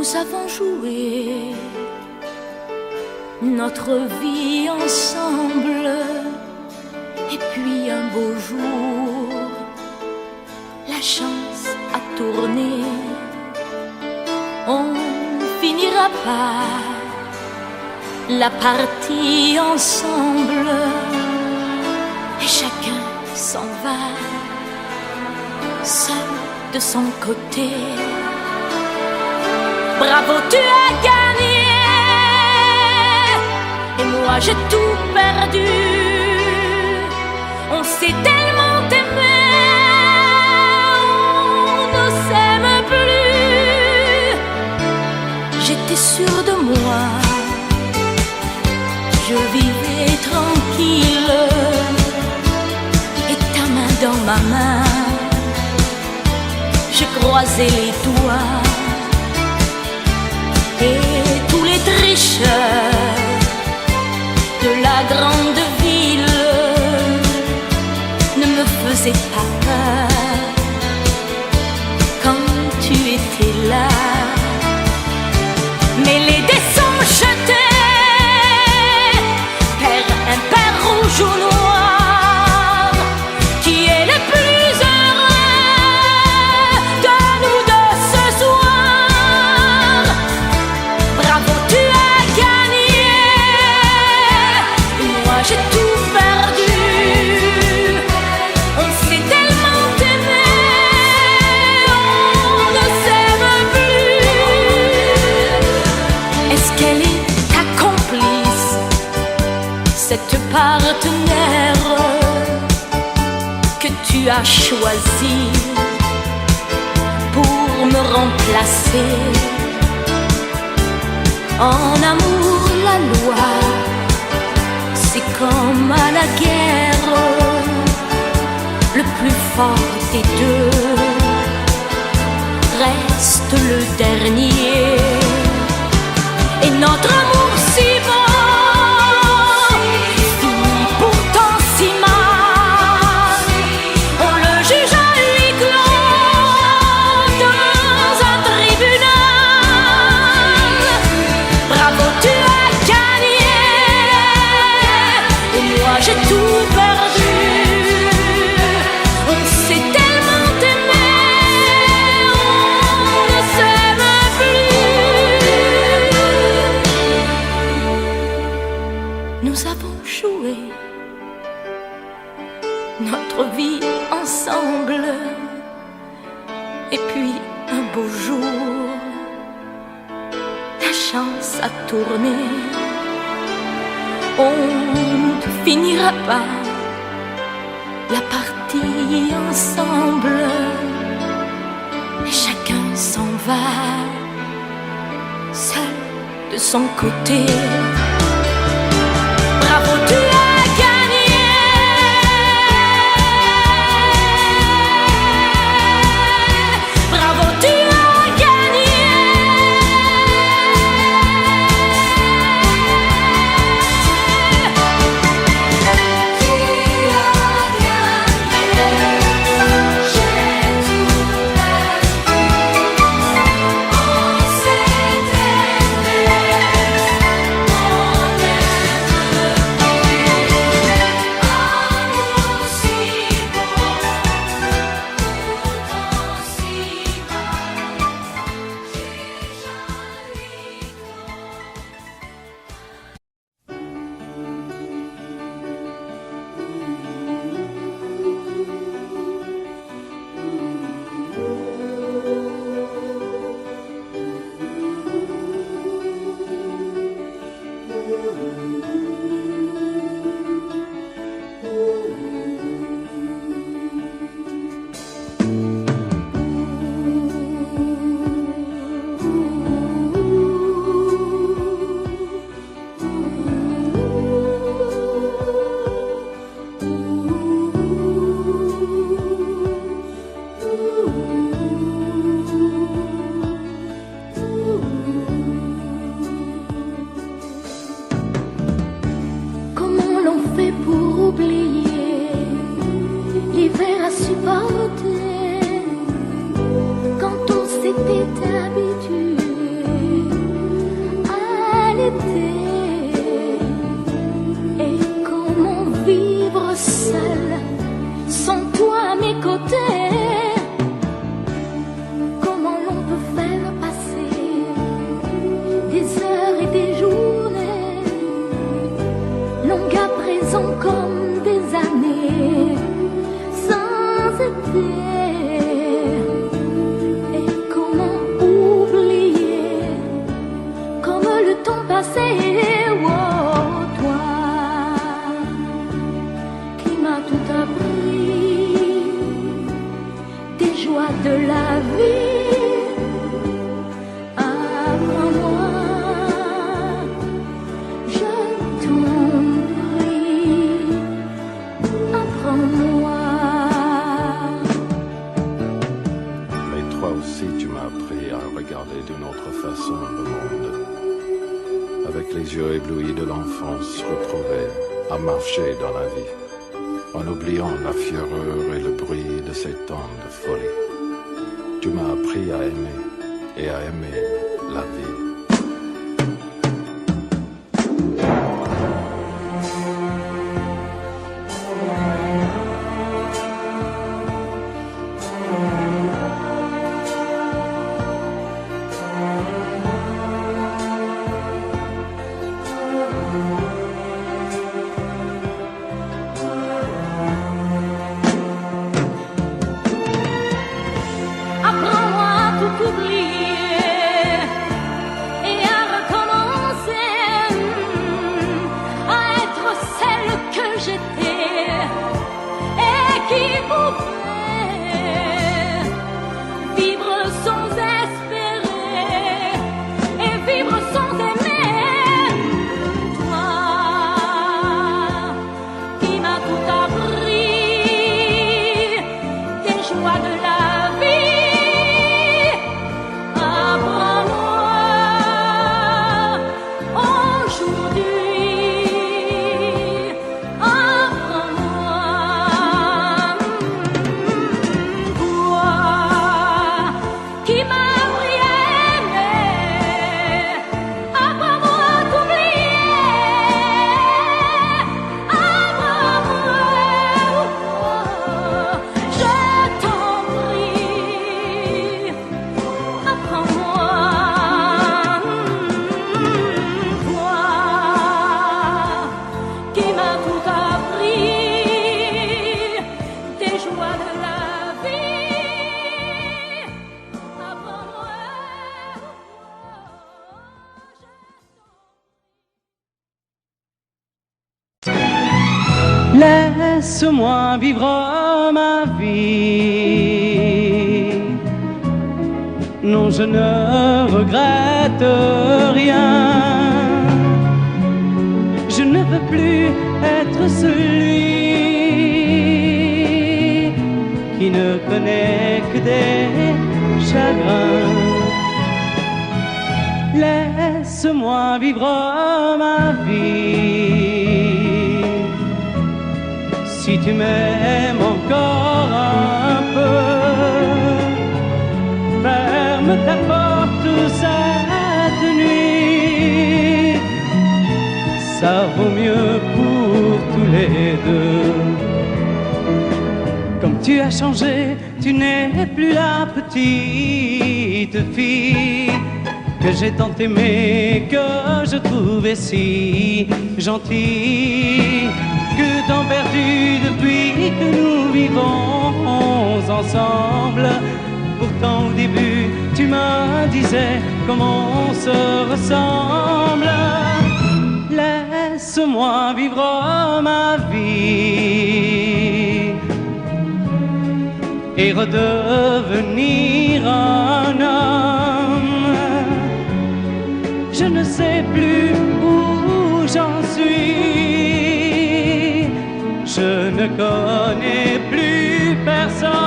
nous avons joué notre vie ensemble. Et puis un beau jour, la chance a tourné. On finira par la partie ensemble. Et chacun s'en va, seul de son côté. Bravo, tu as gagné. Et moi j'ai tout perdu. On s'est tellement aimé, on ne s'aime plus. J'étais sûre de moi, je vivais tranquille. Et ta main dans ma main, je croisais les doigts. Et tous les tricheurs de la grande ville ne me faisaient pas peur quand tu étais là. Mais les dés sont jetés, père impair, rouge ou noir. Qui est le plus heureux de nous deux ce soir? Bravo, tu as gagné. Et moi j'ai tout perdu. On s'est tellement aimé, on ne s'aime plus. Est-ce qu'elle est ta complice, cette partenaire que tu as choisi pour me remplacer? En amour, la loi, c'est comme à la guerre. Le plus fort des deux reste le dernier. Et notre amour si beau finit pourtant si mal. On le juge à huis clos dans un tribunal. Bravo, tu as gagné. Et moi j'ai tout perdu. On s'est tellement aimé, on ne s'aime plus. Nous avons joué notre vie ensemble. Et puis un beau jour, la chance a tourné. On ne finira pas la partie ensemble. Et chacun s'en va, seul de son côté. Bravo, tu as gagné. Bravo, tu as gagné. supporter quand on s'était habitué vie. Apprends-moi, je t'en prie, apprends-moi. Mais toi aussi, tu m'as appris à regarder d'une autre façon le monde. Avec les yeux éblouis de l'enfance retrouvée, à marcher dans la vie, en oubliant la fureur et le bruit de ces temps de folie. Tu m'as appris à aimer et à aimer la vie. Apprends-moi à tout oublier et à recommencer, à être celle que j'étais et qui pouvait vivre sans espérer et vivre sans aimer. Toi qui m'as tout appris, des joies de la vie. Apprends-moi aujourd'hui, apprends-moi, toi qui m'as appris à aimer, apprends-moi à t'oublier, apprends-moi, je t'en prie. Apprends-moi, toi qui m'as tout appris, des joies de la vie. Apprends-moi, Laisse-moi vivre ma vie. Non, je ne regrette rien. Je ne veux plus être celui qui ne connaît que des chagrins. Laisse-moi vivre ma vie. Si tu m'aimes encore un peu, ferme ta porte cette nuit. Ça vaut mieux pour tous les deux. Comme tu as changé, tu n'es plus la petite fille que j'ai tant aimée, que je trouvais si gentille. Que temps perdu depuis que nous vivons ensemble. Pourtant au début tu me disais comment on se ressemble. Laisse-moi vivre ma vie et redevenir un homme. Je ne sais plus où j'en suis. Je ne connais plus personne.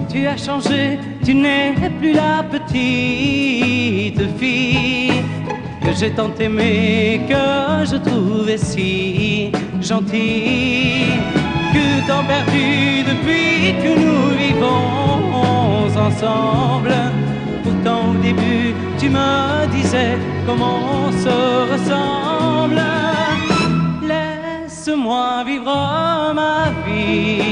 Tu as changé, tu n'es plus la petite fille que j'ai tant aimée, que je trouvais si gentille. Que temps perdu depuis que nous vivons ensemble. Pourtant au début tu me disais comment on se ressemble. Laisse-moi vivre ma vie.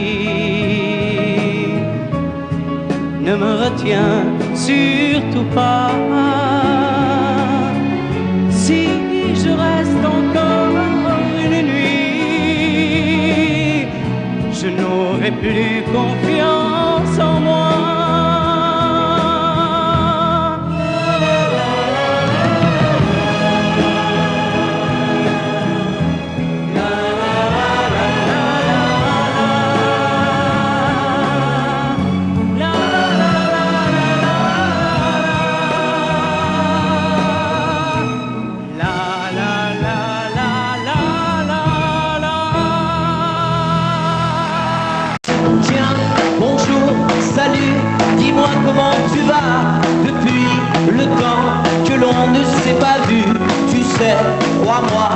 Ne me retiens surtout pas. Si fais plus confiance en moi. Dis-moi comment tu vas depuis le temps que l'on ne s'est pas vu. Tu sais, crois-moi,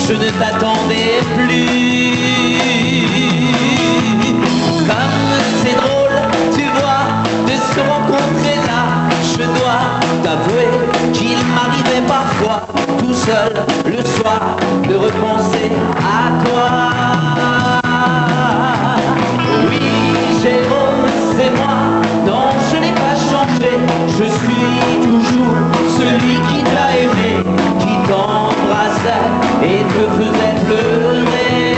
je ne t'attendais plus. Comme c'est drôle, tu vois, de se rencontrer là. Je dois t'avouer qu'il m'arrivait parfois, tout seul le soir, de repenser à toi. Oui, Jérôme, c'est moi. Non, je n'ai pas changé, je suis toujours celui qui t'a aimé, qui t'embrassait et te faisait pleurer.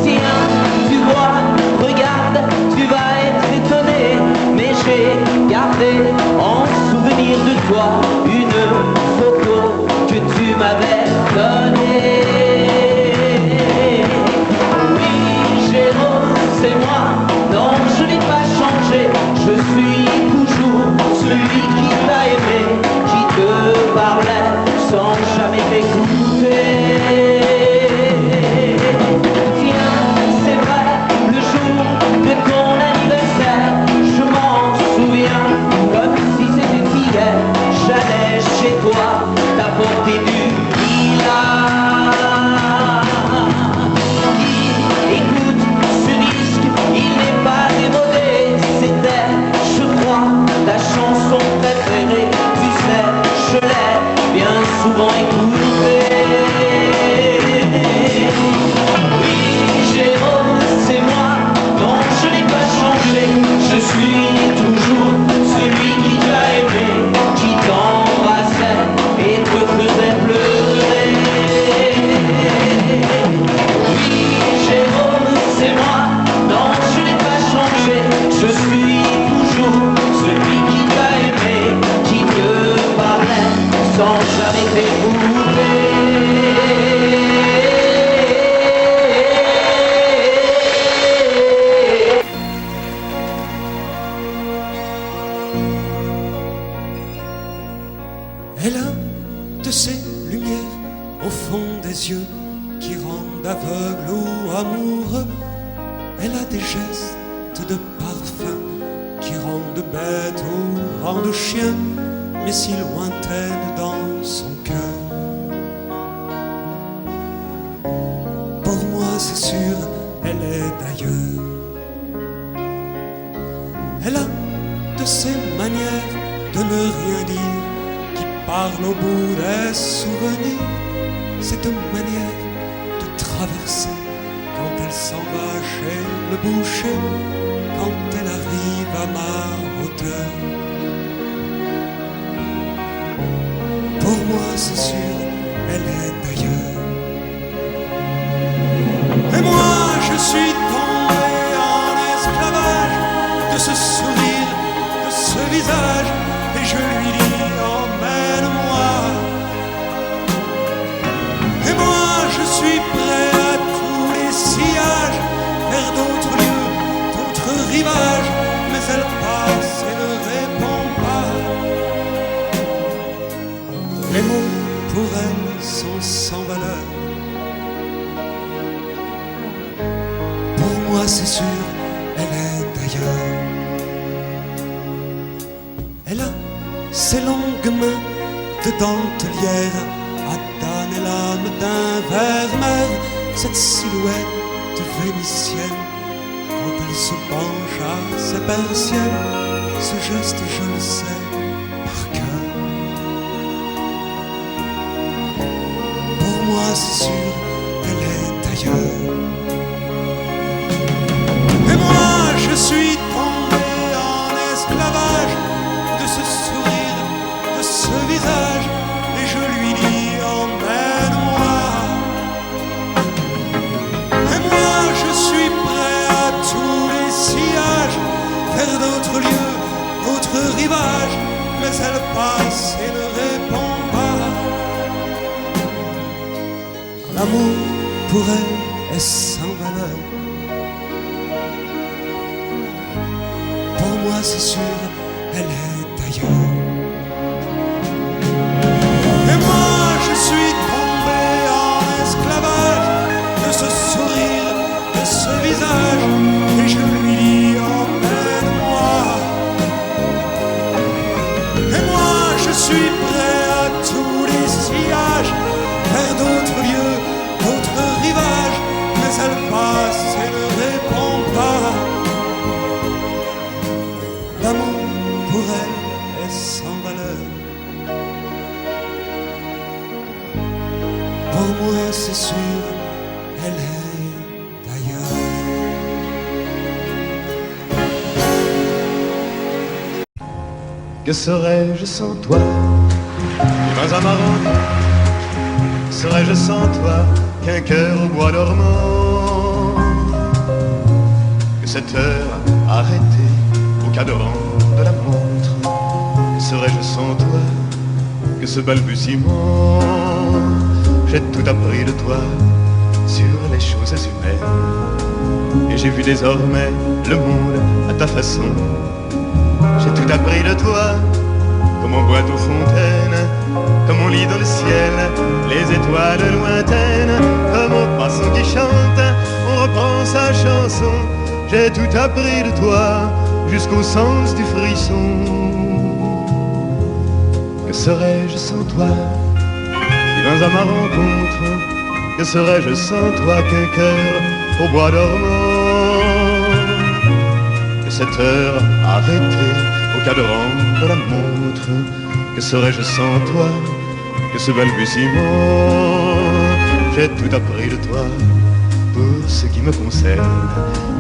Tiens, tu vois, regarde, tu vas être étonné, mais j'ai gardé en souvenir de toi une photo que tu m'avais donnée. Oui, Jérôme, c'est moi. Non, je n'ai pas changé, je suis toujours celui qui t'a aimé, qui te parlait sans jamais t'écouter. Tiens, c'est vrai, le jour de ton anniversaire, je m'en souviens comme si c'était hier. J'allais chez toi, t'apporter du lilas. Écoute, ce disque, il n'est pas démodé, c'était, je crois, ta chanson préférée. Tu sais, je l'ai bien souvent écoutée. Oui, Jérôme, c'est moi, non, je n'ai pas changé. Je suis toujours celui qui t'a aimé, qui t'embrassait et te faisait pleurer. Oui, Jérôme, c'est moi. Non, je n'ai pas changé, je suis toujours celui qui t'a aimé, qui te parlait sans jamais t'écouter. Elle a de ces lumières au fond des yeux qui rendent aveugle ou amoureux. Elle a des gestes de parfum qui rendent bête ou rendent chien, mais si lointaine dans son cœur. Pour moi c'est sûr, elle est d'ailleurs. Elle a de ces manières de ne rien dire qui parlent au bout des souvenirs. Cette manière de traverser quand elle s'en va chez le boucher, quand elle arrive à ma hauteur. Pour moi c'est sûr, elle est d'ailleurs. Et moi je suis tombé en esclavage de ce sourire, de ce visage, et je lui dis emmène-moi. Et moi je suis prêt à tous les sillages, vers d'autres lieux, d'autres rivages, mais elle passe et ne répond pas. Les mots pour elle sont sans valeur. Pour moi c'est sûr, elle est d'ailleurs. Elle a ses longues mains de dentelière, Adane et l'âme d'un vermeer, cette silhouette vénitienne. Quand elle se penche à ses persiennes, ce geste je le sais par cœur. Pour moi c'est sûr, elle est d'ailleurs. Et moi je suis tombé en esclavage de ce sourire, de ce visage, et je lui dis emmène-moi. Et moi je suis L'amour pour elle est sans valeur. Pour moi c'est sûr, elle est ailleurs. Et moi je suis tombé en esclavage de ce sourire, de ce visage, et je lui dis emmène-moi. Et moi je suis prêt à tous les sillages, vers d'autres lieux, d'autres rivages, mais elle passe et ne répond pas. L'amour pour elle est sans valeur. Pour moi c'est sûr, elle est ailleurs. Que serais-je sans toi? Les mains amarantes. Serais-je sans toi qu'un cœur au bois dormant? Que cette heure arrêtée au cadran de la montre? Que serais-je sans toi que ce balbutiement? J'ai tout appris de toi sur les choses humaines, et j'ai vu désormais le monde à ta façon. J'ai tout appris de toi, comme on boit aux fontaines, comme on lit dans le ciel les étoiles lointaines, comme au passant qui chante, on reprend sa chanson. J'ai tout appris de toi, jusqu'au sens du frisson. Que serais-je sans toi? Tu viens à ma rencontre. Que serais-je sans toi qu'un cœur au bois dormant? Que cette heure arrêtée au cadran de la montre? Que serais-je sans toi que ce balbutiement? J'ai tout appris de toi pour ce qui me concerne,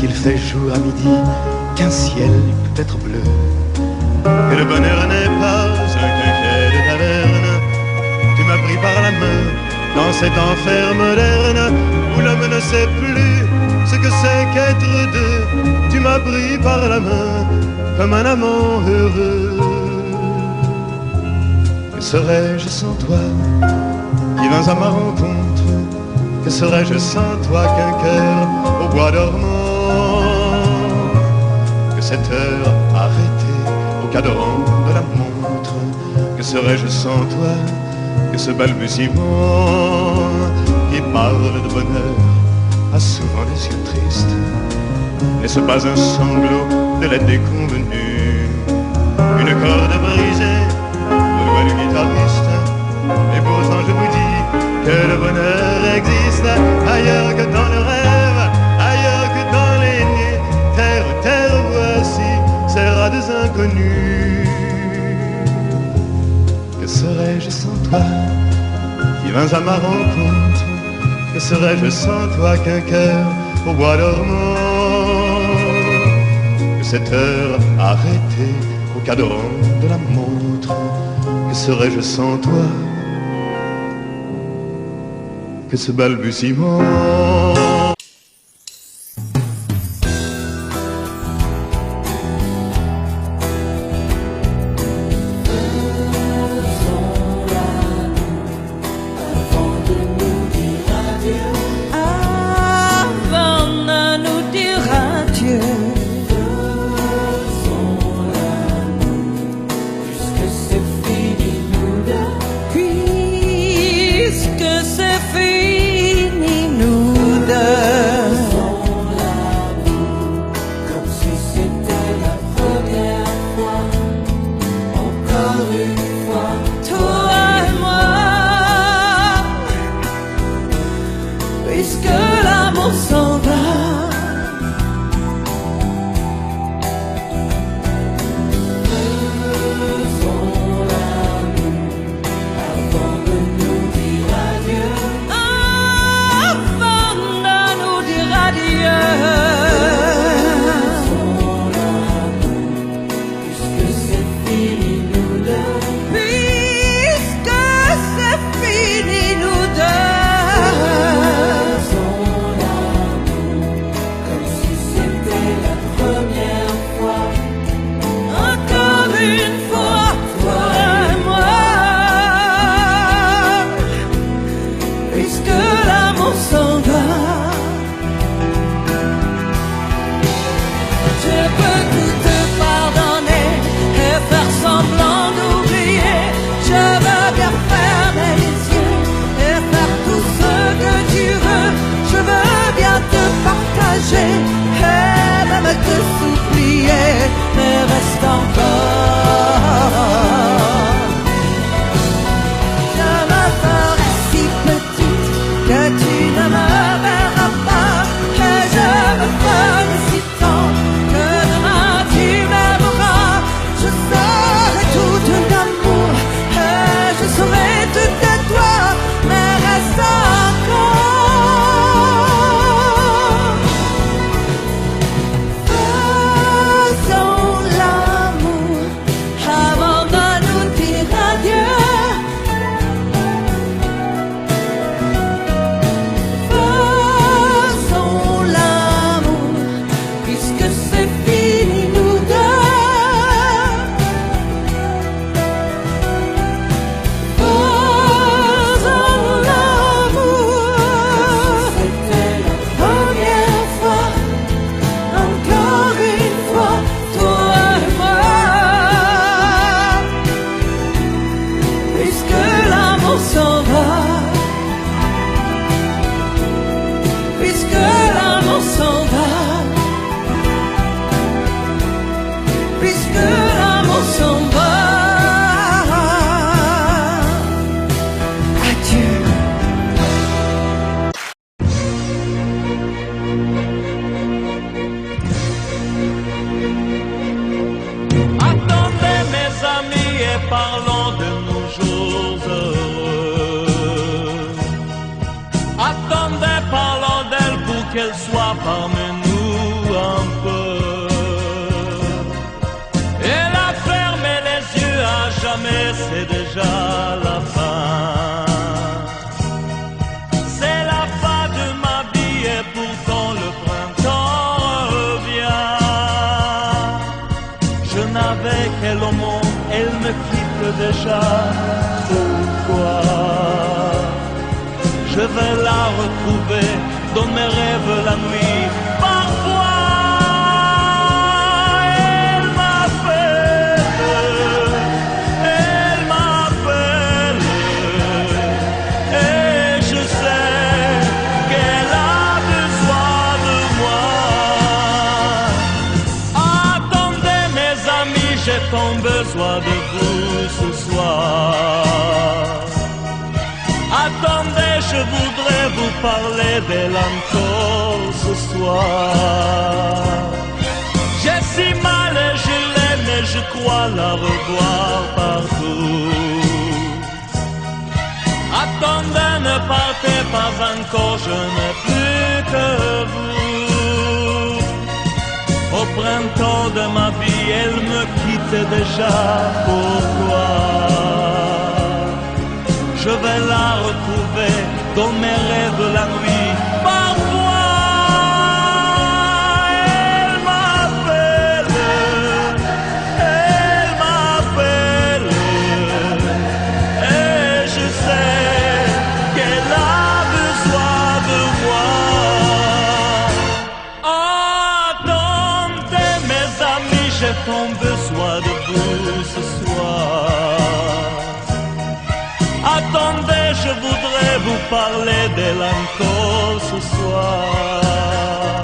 qu'il fait jour à midi, qu'un ciel peut être bleu, que le bonheur n'est pas un quinquet de taverne. Tu m'as pris par la main dans cet enfer moderne où l'homme ne sait plus ce que c'est qu'être deux. Tu m'as pris par la main comme un amant heureux. Que serais-je sans toi qui vins à ma rencontre? Que serais-je sans toi qu'un cœur au bois dormant? Que cette heure arrêtée au cadran de la montre? Que serais-je sans toi que ce balbutiement qui parle de bonheur a souvent des yeux tristes? N'est-ce pas un sanglot de la déconvenue? Une corde brisée aux doigts du guitariste. Et pourtant je vous dis que le bonheur existe ailleurs que dans le rêve, ailleurs que dans les nuits. Terre, terre, voici ces rades inconnus. Que serais-je sans toi qui vins à ma rencontre? Que serais-je sans toi qu'un cœur au bois dormant? Que cette heure arrêtée au cadran de la montre? Que serais-je sans toi que ce balbutiement? Puisque c'est fini, nous deux. mais reste encore. Je me ferai si petite que tu ne me verras pas, et je me ferai si tendre que demain tu m'aimeras. Je serai tout d'amour et je serai tout à toi, mais reste encore. Faisons l'amour avant de nous dire adieu. Faisons l'amour puisque c'est fini nous deux. Faisons l'amour. C'était la première fois, encore une fois, toi et moi. Puisque l'amour s'en va, puisque l'amour s'en va, puisque l'amour s'en va. Adieu. Attendez mes amis et parlons de nos jours heureux. Attendez, parlons d'elle pour qu'elle soit parmi nous un peu. Elle a fermé les yeux à jamais, c'est déjà la fin. C'est la fin de ma vie et pourtant le printemps revient. Je n'avais qu'elle au monde, elle me quitte déjà. Pourquoi? Je vais la retrouver dans mes rêves la nuit. Parfois, elle m'appelle, et je sais qu'elle a besoin de moi. Attendez mes amis, j'ai tant besoin de vous ce soir. Attendez, je voudrais vous parler d'elle encore ce soir. J'ai si mal et je l'aime et je crois la revoir partout. Attendez, ne partez pas encore, je n'ai plus que vous. Au printemps de ma vie, elle me quitte déjà. Pourquoi? Je vais la retrouver dans mes rêves la nuit. Parfois, elle m'appelle, et je sais qu'elle a besoin de moi. Attendez mes amis, j'ai tant besoin de vous ce soir. Attendez, je voudrais vous parler d'elle encore ce soir.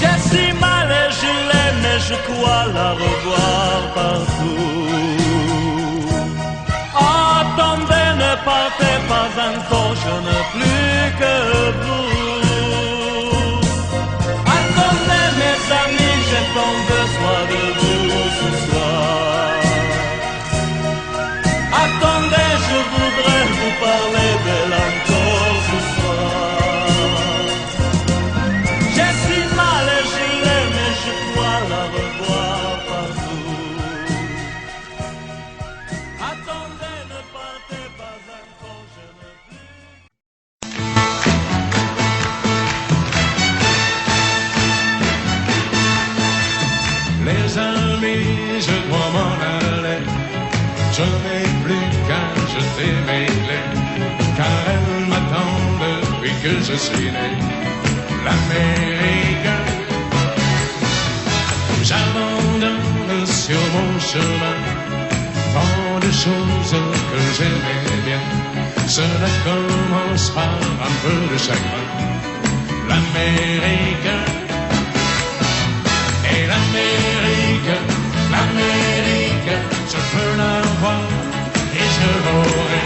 J'ai si mal et je l'aime et je crois la revoir partout. Attendez, ne partez pas encore, je n'ai plus que vous. Attendez mes amis, j'ai tant besoin de vous ce soir. Attendez, je voudrais vous parler d'elle encore ce soir. J'ai si mal et je l'aime et je crois la revoir partout. Attendez, ne partez pas encore, je n'ai plus. Les amis, je dois m'en aller. Je n'ai plus qu'à jeter mes clés, car elles m'attendent depuis que je suis né. L'Amérique, j'abandonne sur mon chemin tant de choses que j'aimais bien. Cela commence par un peu de chagrin. L'Amérique, et l'Amérique L'Amérique, je peux la voir et je l'aurai.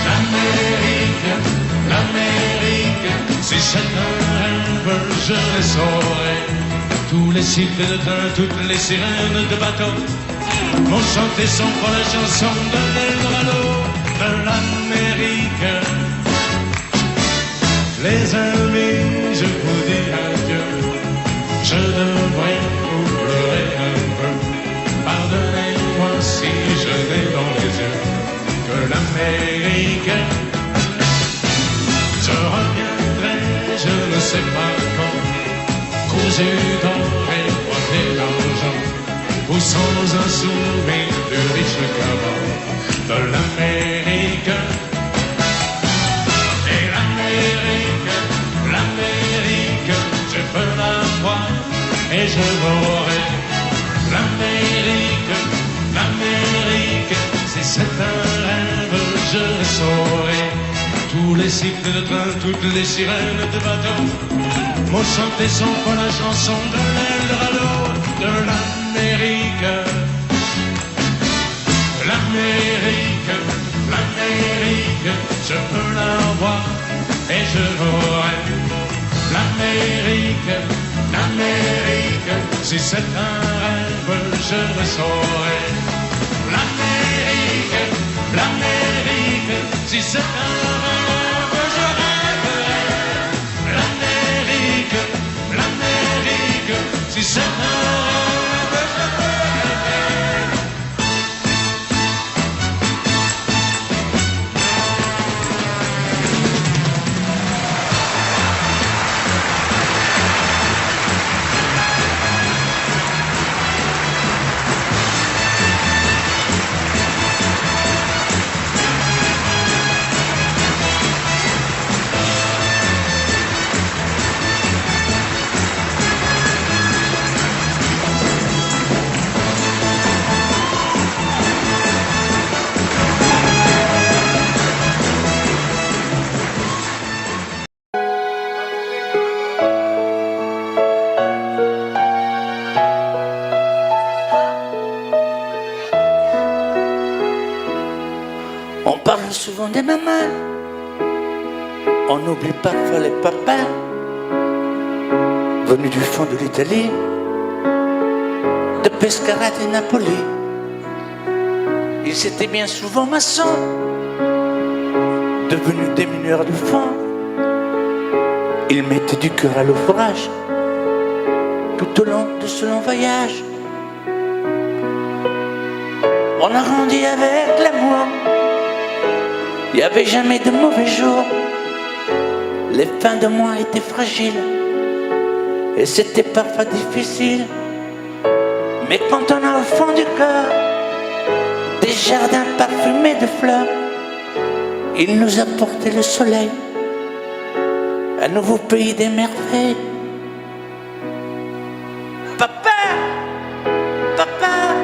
L'Amérique, l'Amérique, si c'est un rêve, je le saurai. Tous les cycles de train, toutes les sirènes de bateau m'ont chanté son pour la chanson de l'Eldorado de l'Amérique. Les amis, je vous dis adieu. Je devrais vous pleurer un peu. Pardonnez-moi si je n'ai dans les yeux que l'Amérique. Je reviendrai, je ne sais pas quand, cousu d'or et boité d'argent, ou sans un souvenir plus riche qu'avant de l'Amérique. Et l'Amérique, l'Amérique, je peux la voir et je l'aurai. L'Amérique, l'Amérique, si c'est un rêve, je le saurai. Tous les cycles de train, toutes les sirènes de bateau m'ont chanté son pour la chanson de l'Eldorado de l'Amérique. L'Amérique, l'Amérique, je peux la voir et je l'aurai. L'Amérique, l'Amérique, si c'est un rêve, je le saurai. L'Amérique, l'Amérique, si c'est un rêve, je rêverai. L'Amérique, l'Amérique, si c'est un rêve, je rêverai. On parle souvent des mamans, on oublie parfois les papas, venus du fond de l'Italie, de Pescara et Napoli. Ils étaient bien souvent maçons, devenus des mineurs du fond. Ils mettaient du cœur à l'ouvrage, tout au long de ce long voyage. On a grandi avec l'amour. Il n'y avait jamais de mauvais jours. Les fins de mois étaient fragiles et c'était parfois difficile. Mais quand on a au fond du cœur des jardins parfumés de fleurs, il nous a porté le soleil, un nouveau pays des merveilles. Papa, papa,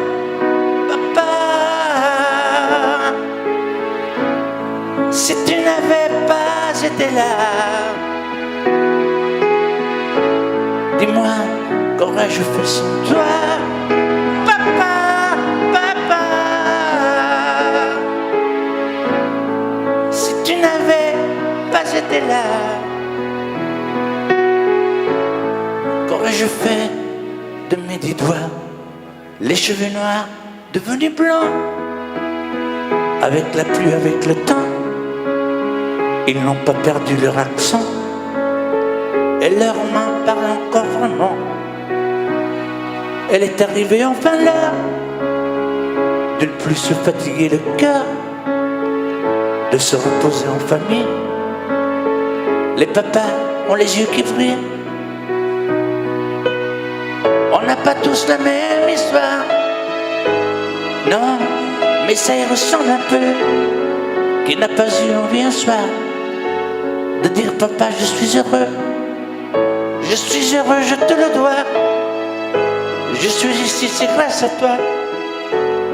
papa, si tu n'avais pas été là, dis-moi, qu'aurais-je fait sans toi? Papa, papa, si tu n'avais pas été là, qu'aurais-je fait de mes 10 doigts? Les cheveux noirs devenus blancs, avec la pluie, avec le temps. Ils n'ont pas perdu leur accent et leurs mains parlent encore vraiment. Elle est arrivée enfin l'heure de ne plus se fatiguer le cœur, de se reposer en famille. Les papas ont les yeux qui brillent. On n'a pas tous la même histoire, non, mais ça y ressemble un peu. Qui n'a pas eu envie un soir de dire papa, je suis heureux, je suis heureux, je te le dois. Je suis ici, c'est grâce à toi.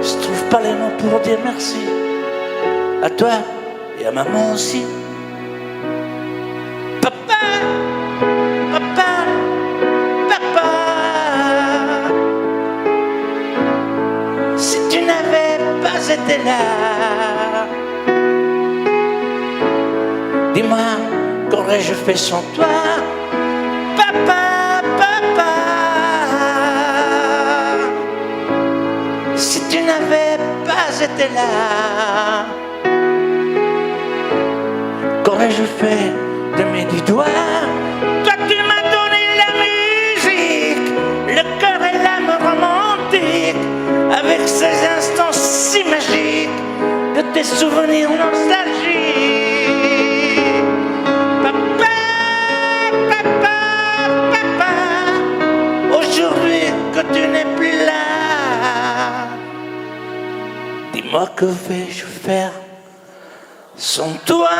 Je trouve pas les mots pour dire merci. À toi et à maman aussi. Papa, papa, papa, était là. Dis-moi, qu'aurais-je fait sans toi, papa, papa, si tu n'avais pas été là? Qu'aurais-je fait de mes 10 doigts? Toi tu m'as donné la musique, le cœur et l'âme romantique, avec ces instants si magiques de tes souvenirs nostalgiques. Papa, papa, papa, aujourd'hui que tu n'es plus là, dis-moi que vais-je faire sans toi?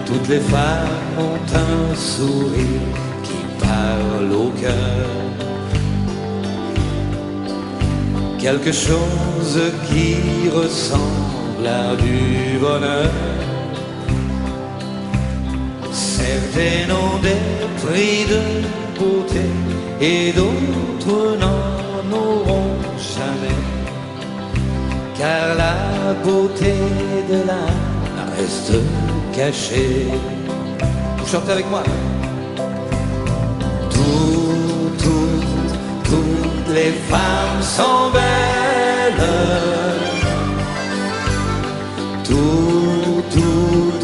Toutes les femmes ont un sourire qui parle au cœur, quelque chose qui ressemble à du bonheur. Certaines ont des prix de beauté et d'autres n'en auront jamais, car la beauté de l'âme reste cachée. Vous chantez avec moi. Toutes les femmes sont belles, tout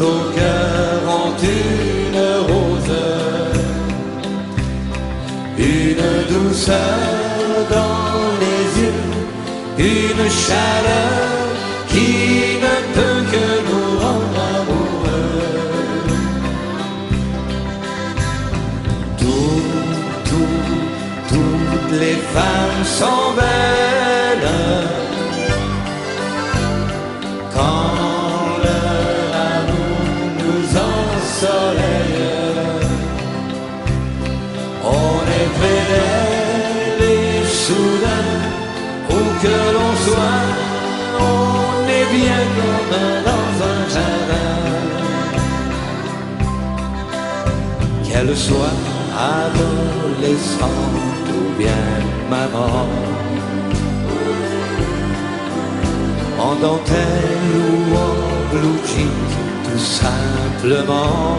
au cœur ont une rose, une douceur dans les yeux, une chaleur qui ne peut que nous rendre amoureux. Toutes les femmes sont belles quand leur amour nous ensoleille. On est près d'elle et soudain, où que l'on soit, on est bien comme dans un jardin. Qu'elle soit adolescente ou bien maman, en dentelle ou en blue jeans, tout simplement.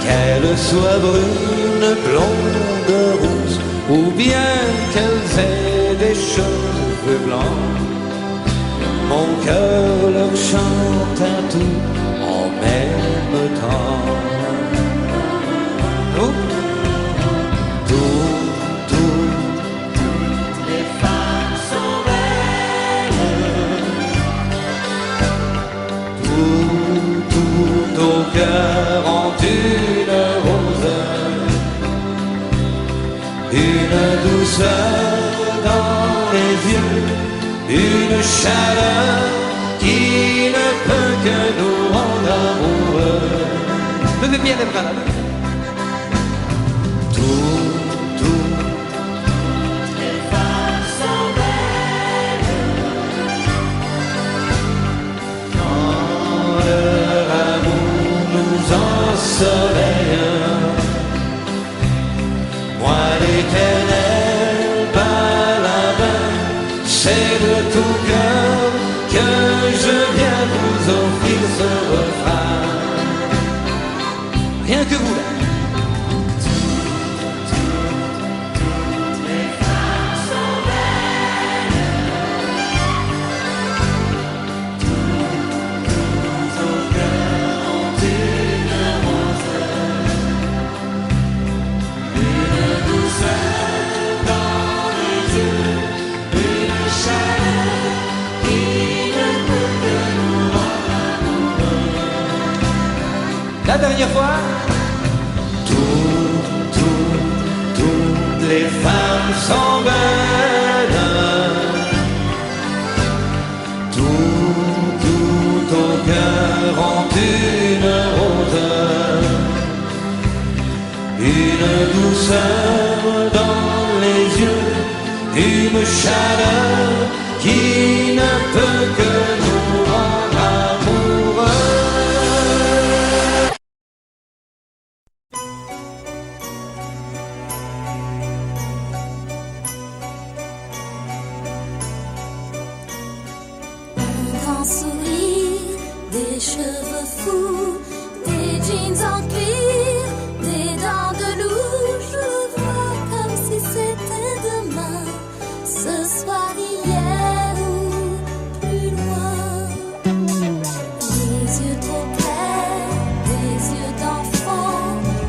Qu'elle soit brune, blonde, rousse, ou bien qu'elles aient des cheveux blancs, mon cœur leur chante un tout en même temps. Oh. Les femmes sont belles. Tout au cœur en une rose, une douceur dans les yeux, une chaleur qui ne peut que nous rendre amoureux. Levez bien les bras là. Les femmes sont belles. Quand leur amour nous ensoleille, moi l'éternel balabin, c'est de tout cœur que je viens vous offrir ce refrain. Rien que vous là. Les femmes sont belles. Tout au cœur ont une rose, une douceur dans les yeux, une chaleur qui ne peut que nous rendre amoureux. La dernière fois. Toutes les femmes sont belles. Tout au cœur ont une rose, une douceur dans les yeux, une chaleur qui ne peut que nous rendre amoureux. Un grand sourire, des cheveux fous, des jeans en cuir, des dents de loup. Je le vois comme si c'était demain, ce soir, hier ou plus loin. Les yeux trop clairs, des yeux d'enfant,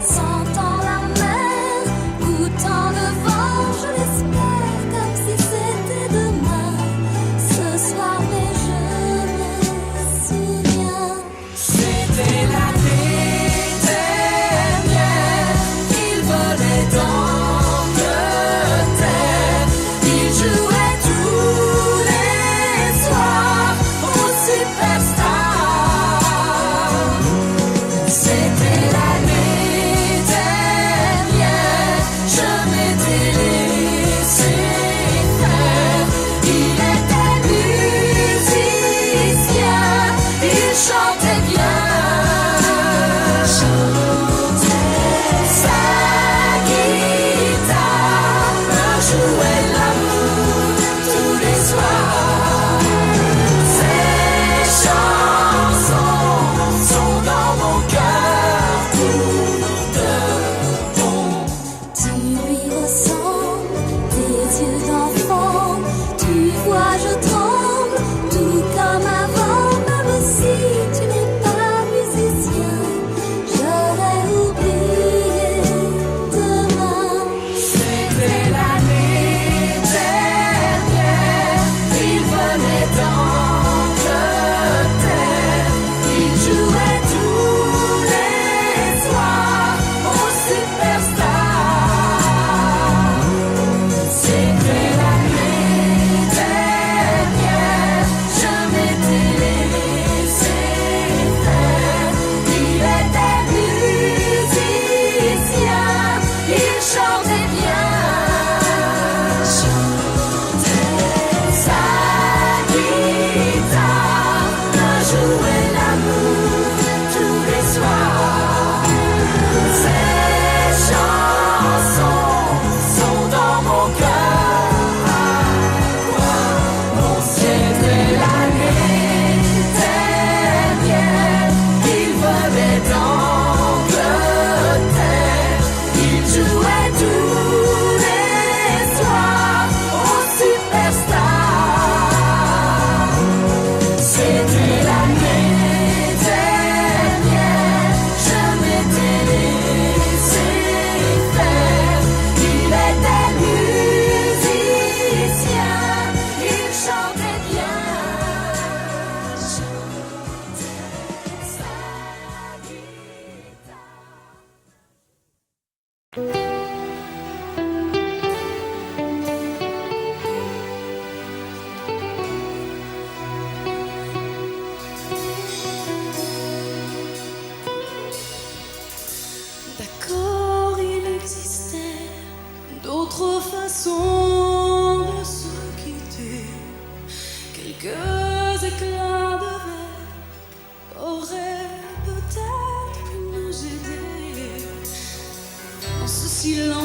sentant la mer, goûtant le vent. Je l'espère comme si c'était demain, ce soir, mais je me souviens. C'était l'année dernière, il volait d'Angleterre, il jouait tous les soirs au Superstar. C'était l'année dernière, je m'étais laissé faire. Il était musicien, il chantait bien. Sa guitare me jouait l'amour tous les soirs. Ses chants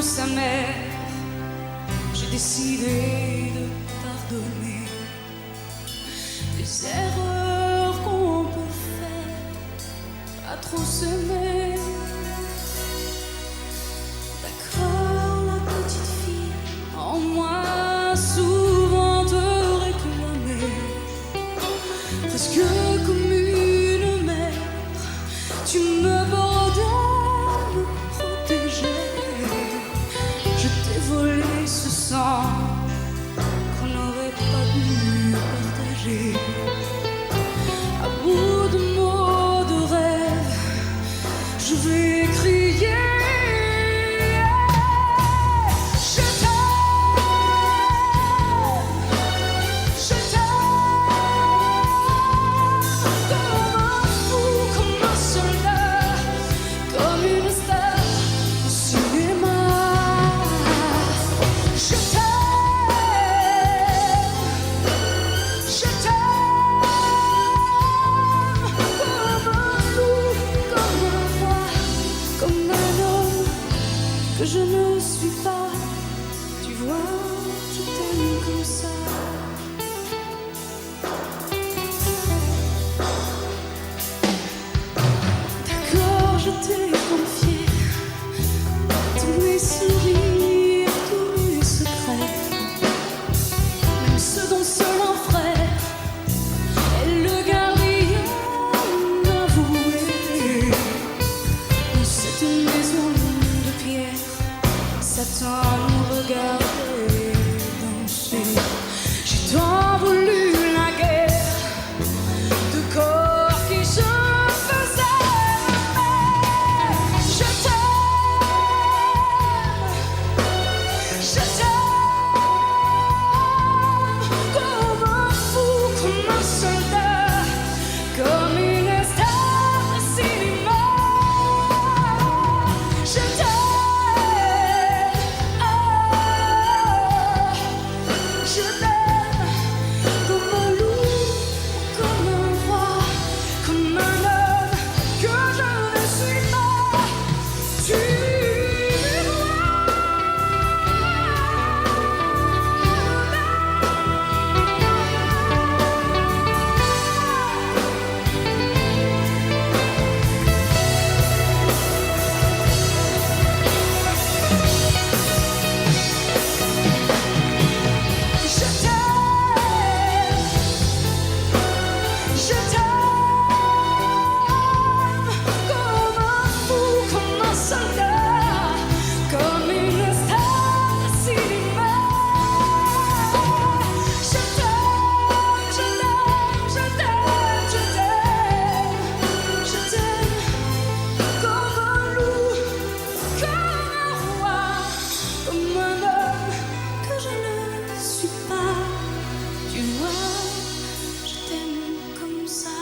on s'aimait, j'ai décidé de pardonner les erreurs qu'on peut faire à trop s'aimer. D'accord, la petite fille en moi souvent te réclamait, presque comme une mère, tu me bordais, me protégeais. Je t'ai volé ce sang qu'on n'aurait pas dû partager. À bout de mots, de rêves, je vais crier. Je t'aime, je t'aime, comme un fou, comme un soldat, comme une star au cinéma. Je t'aime, comme un fou, comme un roi, comme un homme que je ne suis pas. Tu vois, je t'aime comme ça. D'accord, je t'ai confié tous mes sourires, tous mes secrets, même ceux dont seul un frère est le gardien avoué. Dans cette maison de pierre, Satan nous regardait danser. J'ai tant voulu la guerre de corps qui se faisaient aimer. Je t'aime, comme un fou, comme un soldat, comme une star de cinéma. Je t'aime, je t'aime, comme un loup, comme un roi, comme un homme que je ne suis pas. Tu je t'aime, comme un fou, comme un soldat, comme une star de cinéma. Je t'aime, je t'aime, je t'aime, je t'aime, je t'aime, comme un loup, comme un roi, comme un homme que je ne suis pas. Tu vois, je t'aime comme ça.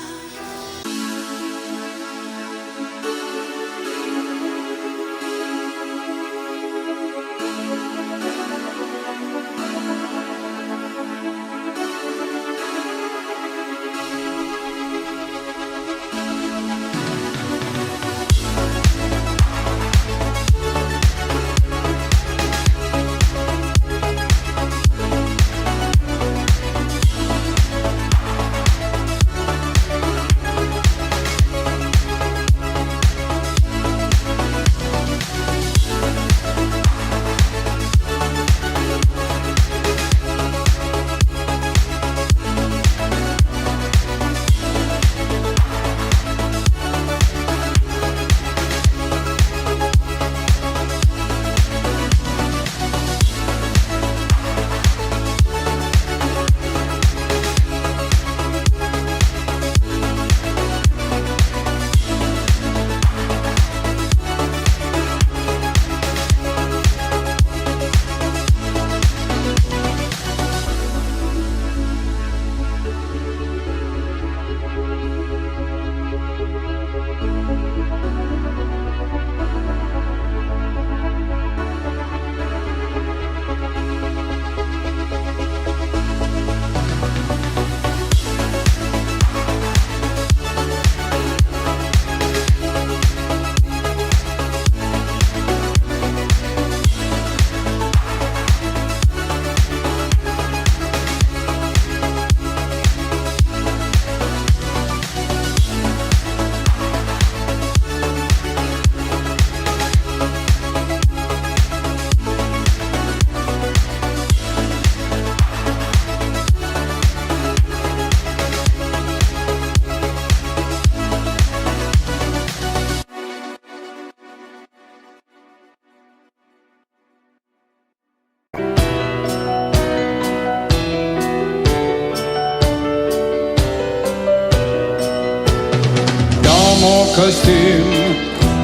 mon costume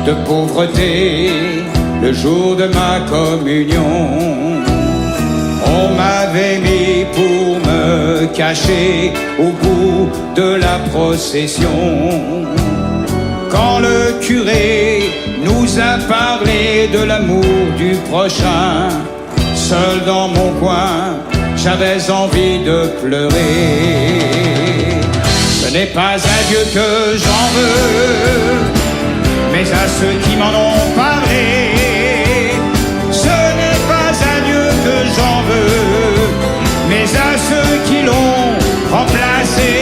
de pauvreté le jour de ma communion. On m'avait mis pour me cacher au bout de la procession. Quand le curé nous a parlé de l'amour du prochain, seul dans mon coin, j'avais envie de pleurer. Ce n'est pas à Dieu que j'en veux, mais à ceux qui m'en ont parlé. Ce n'est pas à Dieu que j'en veux, mais à ceux qui l'ont remplacé.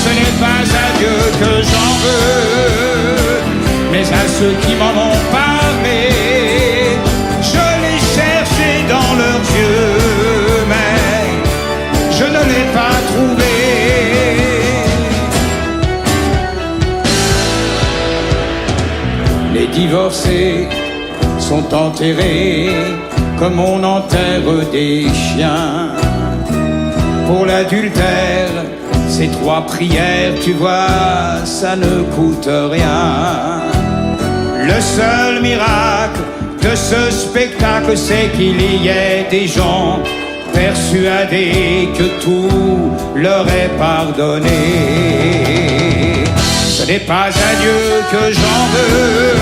Ce n'est pas à Dieu que j'en veux, mais à ceux qui m'en ont parlé. Je l'ai cherché dans leurs yeux, mais je ne l'ai pas trouvé. Les divorcés sont enterrés comme on enterre des chiens. Pour l'adultère, ces 3 prières, tu vois, ça ne coûte rien. Le seul miracle de ce spectacle, c'est qu'il y ait des gens persuadés que tout leur est pardonné. Ce n'est pas à Dieu que j'en veux,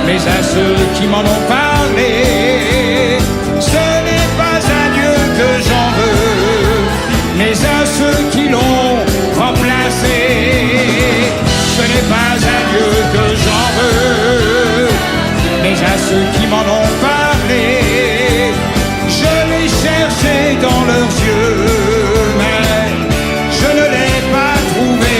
mais à ceux qui m'en ont parlé. Ce n'est pas à Dieu que j'en veux, mais à ceux qui l'ont remplacé. Ce n'est pas à Dieu que j'en veux, mais à ceux qui m'en ont parlé. Je l'ai cherché dans leurs yeux, mais je ne l'ai pas trouvé.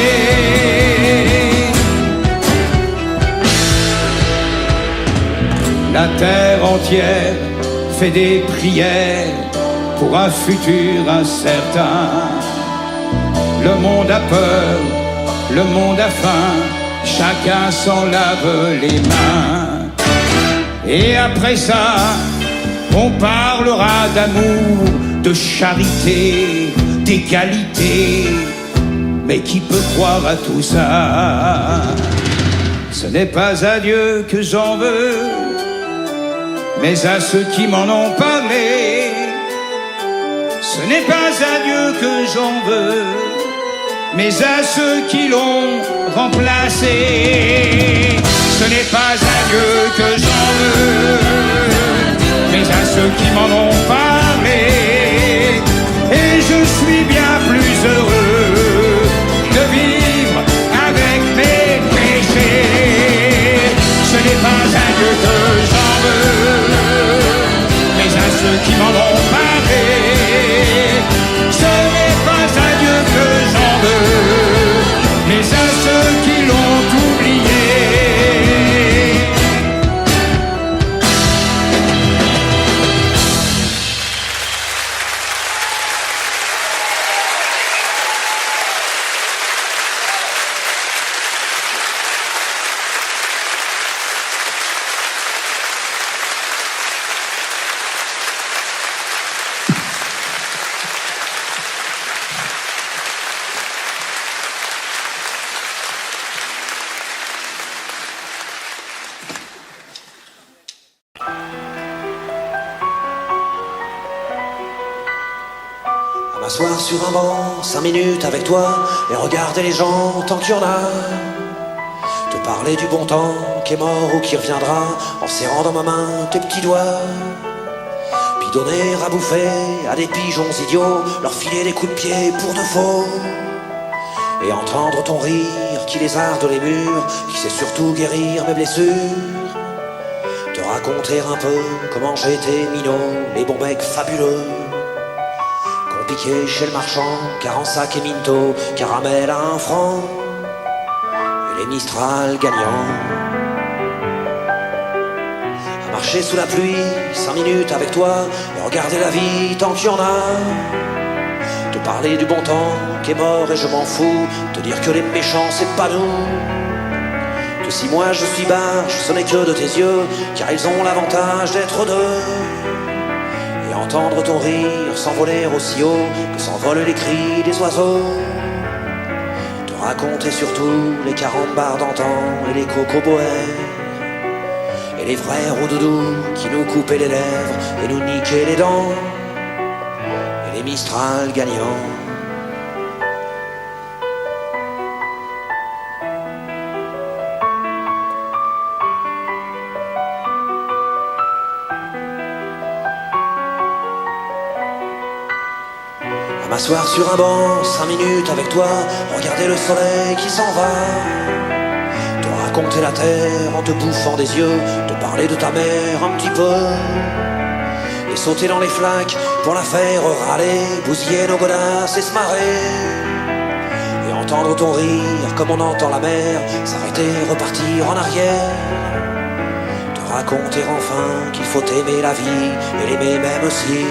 La terre entière fait des prières pour un futur incertain. Le monde a peur, le monde a faim, chacun s'en lave les mains. Et après ça, on parlera d'amour, de charité, d'égalité. Mais qui peut croire à tout ça? Ce n'est pas à Dieu que j'en veux, mais à ceux qui m'en ont parlé. Ce n'est pas à Dieu que j'en veux, mais à ceux qui l'ont remplacé. Ce n'est pas à Dieu que j'en veux, mais à ceux qui m'en ont parlé. Et je suis bien plus heureux de vivre avec mes péchés. Ce n'est pas à Dieu que j'en veux, mais à ceux qui m'en ont parlé. Ce n'est pas à Dieu que j'en veux, mais à ceux qui l'ont oublié. M'asseoir sur un banc, 5 minutes avec toi, et regarder les gens tant qu'il y en a. Te parler du bon temps qui est mort ou qui reviendra, en serrant dans ma main tes petits doigts. Puis donner à bouffer à des pigeons idiots, leur filer des coups de pied pour de faux. Et entendre ton rire qui lézarde les murs, qui sait surtout guérir mes blessures. Te raconter un peu comment j'ai été minot, les bons becs fabuleux. Piqué chez le marchand, car en sac et minto, caramel à 1 franc, et les Mistral gagnants. À marcher sous la pluie, 5 minutes avec toi, et regarder la vie tant qu'il y en a. Te parler du bon temps qui est mort et je m'en fous, te dire que les méchants c'est pas nous. Que si moi je suis barge, ce n'est que de tes yeux, car ils ont l'avantage d'être deux. Et entendre ton rire s'envoler aussi haut que s'envolent les cris des oiseaux. Te raconter surtout les carambars d'antan et les cocoboères et les vrais roudoudous qui nous coupaient les lèvres et nous niquaient les dents et les Mistral gagnants. M'asseoir sur un banc, 5 minutes avec toi, regarder le soleil qui s'en va, te raconter la terre en te bouffant des yeux, te parler de ta mère un petit peu, et sauter dans les flaques pour la faire râler, bousiller nos godasses et se marrer, et entendre ton rire comme on entend la mer, s'arrêter, repartir en arrière, te raconter enfin qu'il faut aimer la vie et l'aimer même aussi.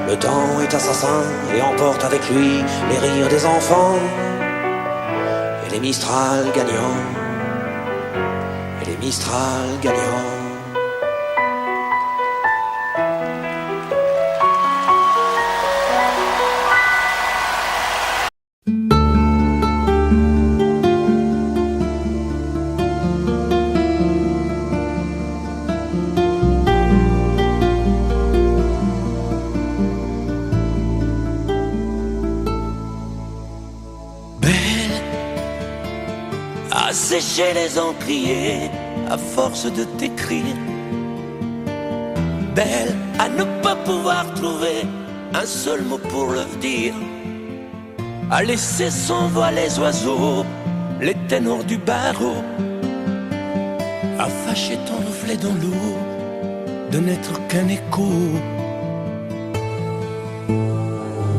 Le temps est assassin et emporte avec lui les rires des enfants et les Mistral gagnants, et les Mistral gagnants. Sécher les encriers à force de t'écrire. Belle à ne pas pouvoir trouver un seul mot pour le dire. À laisser s'envoler les oiseaux, les ténors du barreau. À fâcher ton reflet dans l'eau, de n'être qu'un écho.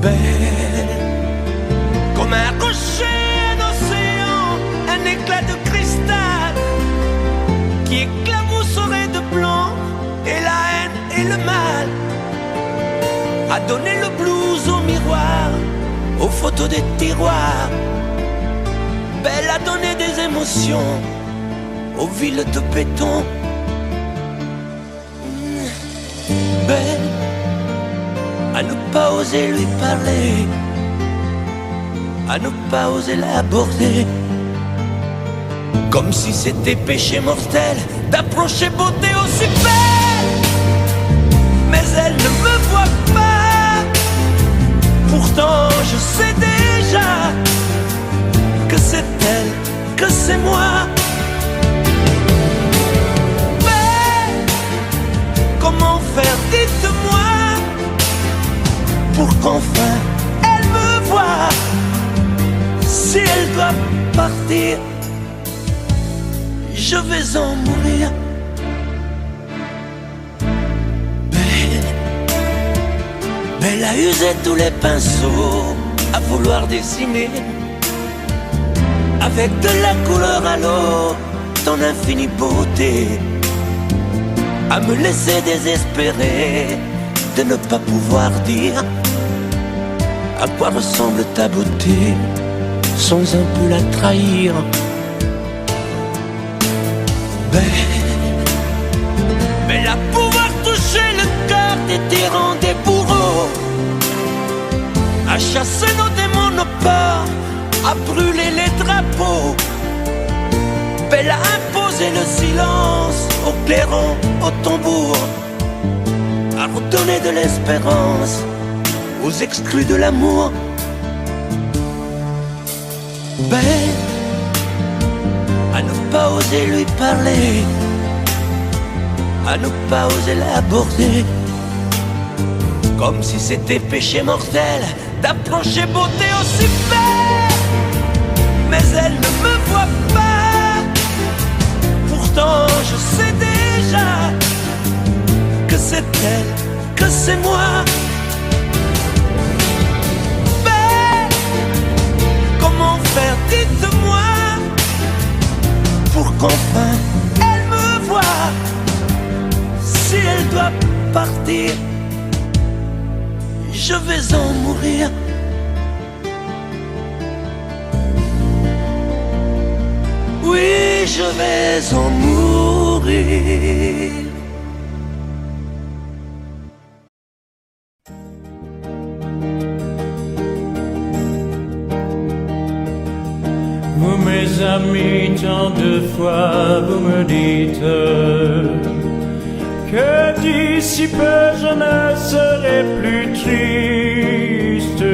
Belle comme un rocher un éclat de cristal qui éclabousserait de blanc et la haine et le mal, à donner le blues au miroir, aux photos des tiroirs. Belle à donner des émotions aux villes de béton. Belle à ne pas oser lui parler, à ne pas oser l'aborder, comme si c'était péché mortel d'approcher beauté aussi belle. Mais elle ne me voit pas, pourtant je sais déjà que c'est elle, que c'est moi. Mais comment faire, dites-moi, pour qu'enfin elle me voie. Si elle doit partir, je vais en mourir. Belle a usé tous les pinceaux à vouloir dessiner avec de la couleur à l'eau ton infinie beauté, à me laisser désespérer de ne pas pouvoir dire à quoi ressemble ta beauté sans un peu la trahir. Belle à pouvoir toucher le cœur des tyrans, des bourreaux, à chasser nos démons, nos peurs, à brûler les drapeaux. Belle à imposer le silence au clairon, au tambour, à redonner de l'espérance aux exclus de l'amour. Belle à ne pas oser lui parler, à ne pas oser l'aborder, comme si c'était péché mortel d'approcher beauté aussi belle. Mais elle ne me voit pas, pourtant je sais déjà que c'est elle, que c'est moi. Belle, comment faire, dites-moi, pour qu'enfin elle me voie. Si elle doit partir, je vais en mourir. Oui, je vais en mourir. Vous mes amis, tant de fois vous me dites que d'ici peu je ne serai plus triste.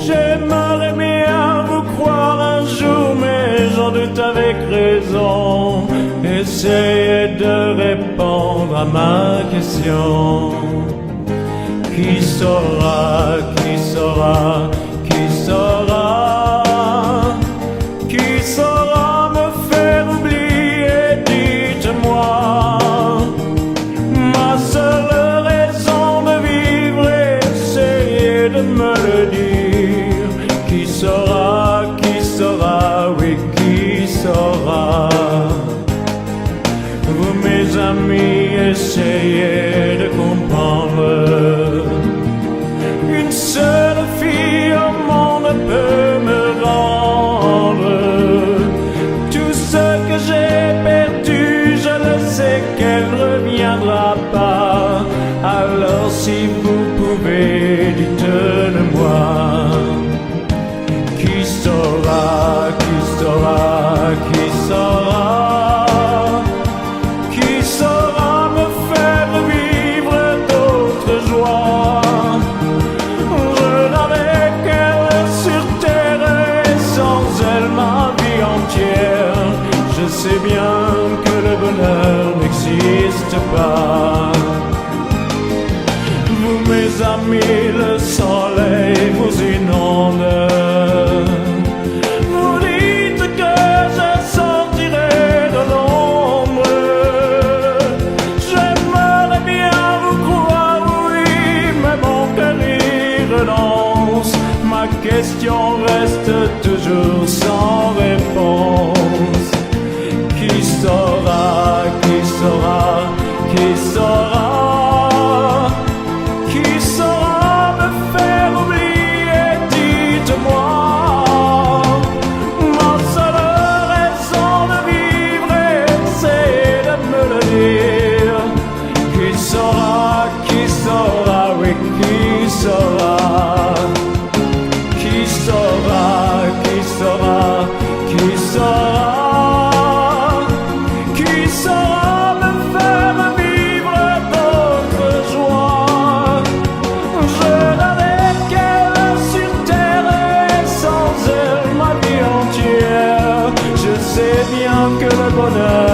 J'aimerais bien vous croire un jour, mais j'en doute avec raison. Essayez de répondre à ma question. Qui saura, qui saura, qui saura, qui saura me faire oublier, dites-moi. Ma seule raison de vivre, essayez de me le dire. Qui saura, oui, qui saura. Vous mes amis, essayez de comprendre. Une seule fille au monde peut me rendre tout ce que j'ai perdu. Je le sais qu'elle ne reviendra pas. Alors si vous pouvez, dites-le-moi. Qui saura, qui saura, qui saura, qui saura me faire vivre d'autres joies. Je n'avais qu'elle sur terre et sans elle ma vie entière. Je sais bien que le bonheur n'existe pas. Vous mes amis, le soleil vous inonde. Vous dites que je sortirai de l'ombre. J'aimerais bien vous croire, oui, mais mon cœur y renonce. Ma question reste toujours sans réponse. Qui saura, qui saura, qui saura, qui saura me faire oublier, dites-moi. Ma seule raison de vivre, c'est de me le dire. Qui saura, oui, qui saura. Qui saura, qui saura, qui saura. Qui saura me faire vivre d'autres joies. Je n'avais qu'elle sur terre et sans elle ma vie entière. Je sais bien que le bonheur